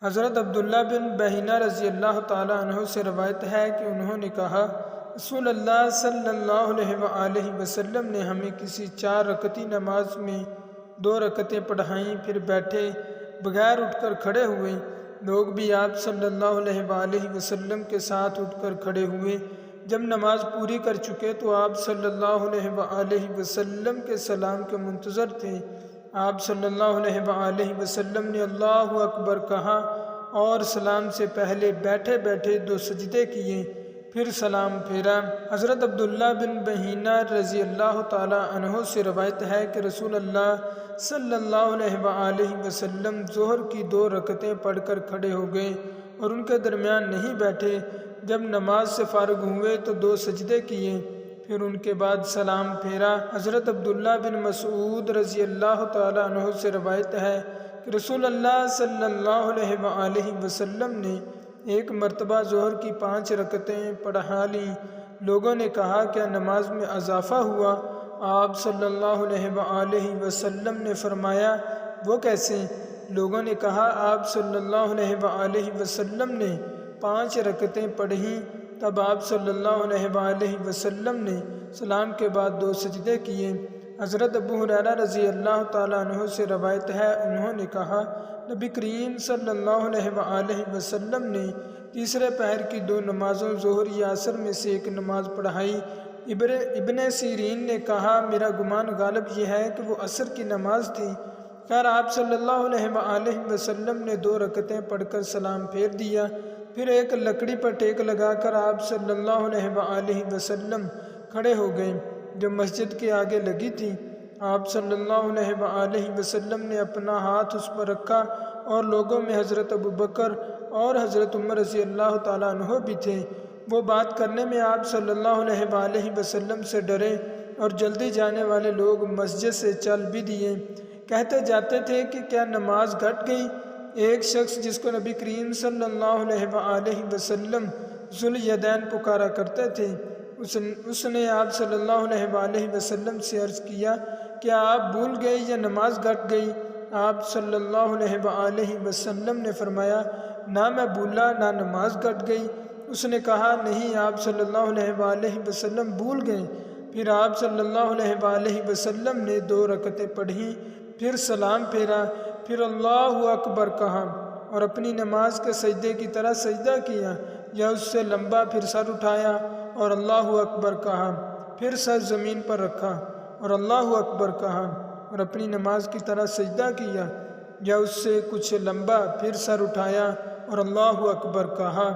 حضرت عبداللہ بن بحینہ رضی اللہ تعالیٰ عنہ سے روایت ہے کہ انہوں نے کہا، رسول اللہ صلی اللہ علیہ وآلہ وسلم نے ہمیں کسی 4 رکعتی نماز میں 2 رکعتیں پڑھائیں، پھر بیٹھے بغیر اٹھ کر کھڑے ہوئے۔ لوگ بھی آپ صلی اللہ علیہ وآلہ وسلم کے ساتھ اٹھ کر کھڑے ہوئے۔ جب نماز پوری کر چکے تو آپ صلی اللہ علیہ وآلہ وسلم کے سلام کے منتظر تھے۔ آپ صلی اللہ علیہ وآلہ وسلم نے اللہ اکبر کہا اور سلام سے پہلے بیٹھے بیٹھے 2 سجدے کیے، پھر سلام پھیرا۔ حضرت عبداللہ بن بحینہ رضی اللہ تعالی عنہ سے روایت ہے کہ رسول اللہ صلی اللہ علیہ وآلہ وسلم ظہر کی 2 رکعتیں پڑھ کر کھڑے ہو گئے اور ان کے درمیان نہیں بیٹھے۔ جب نماز سے فارغ ہوئے تو 2 سجدے کیے، پھر ان کے بعد سلام پھیرا۔ حضرت عبداللہ بن مسعود رضی اللہ تعالی عنہ سے روایت ہے کہ رسول اللہ صلی اللہ علیہ وآلہ وسلم نے ایک مرتبہ ظہر کی 5 رکعتیں پڑھا لیں۔ لوگوں نے کہا، کیا نماز میں اضافہ ہوا؟ آپ صلی اللہ علیہ وآلہ وسلم نے فرمایا، وہ کیسے؟ لوگوں نے کہا، آپ صلی اللہ علیہ وآلہ وسلم نے 5 رکعتیں پڑھیں، تب آپ صلی اللہ علیہ وآلہ وسلم نے سلام کے بعد 2 سجدے کیے۔ حضرت ابو ہریرہ رضی اللہ تعالیٰ عنہ سے روایت ہے، انہوں نے کہا، نبی کریم صلی اللہ علیہ وآلہ وسلم نے تیسرے پہر کی 2 نمازوں ظہر یا عصر میں سے ایک نماز پڑھائی۔ ابن سیرین نے کہا، میرا گمان غالب یہ ہے کہ وہ عصر کی نماز تھی۔ خیر، آپ صلی اللہ علیہ وآلہ وسلم نے 2 رکعتیں پڑھ کر سلام پھیر دیا، پھر ایک لکڑی پر ٹیک لگا کر آپ صلی اللہ علیہ وآلہ وسلم کھڑے ہو گئے جو مسجد کے آگے لگی تھی۔ آپ صلی اللہ علیہ وآلہ وسلم نے اپنا ہاتھ اس پر رکھا اور لوگوں میں حضرت ابوبکر اور حضرت عمر رضی اللہ تعالیٰ عنہ بھی تھے۔ وہ بات کرنے میں آپ صلی اللہ علیہ وآلہ وسلم سے ڈرے اور جلدی جانے والے لوگ مسجد سے چل بھی دیے۔ کہتے جاتے تھے کہ کیا نماز گھٹ گئی؟ ایک شخص جس کو نبی کریم صلی اللہ علیہ وآلہ وسلم ذوالیدین پکارا کرتے تھے، اس نے آپ صلی اللہ علیہ وآلہ وسلم سے عرض کیا، کیا آپ بھول گئے یا نماز گھٹ گئی؟ آپ صلی اللہ علیہ وآلہ وسلم نے فرمایا، نہ میں بھولا نہ نماز گھٹ گئی۔ اس نے کہا، نہیں، آپ صلی اللہ علیہ وآلہ وسلم بھول گئے۔ پھر آپ صلی اللہ علیہ وآلہ وسلم نے 2 رکعتیں پڑھیں، پھر سلام پھیرا، پھر اللہ اکبر کہا اور اپنی نماز کے سجدے کی طرح سجدہ کیا یا اس سے لمبا، پھر سر اٹھایا اور اللہ اکبر کہا، پھر سر زمین پر رکھا اور اللہ اکبر کہا اور اپنی نماز کی طرح سجدہ کیا یا اس سے کچھ لمبا، پھر سر اٹھایا اور اللہ اکبر کہا۔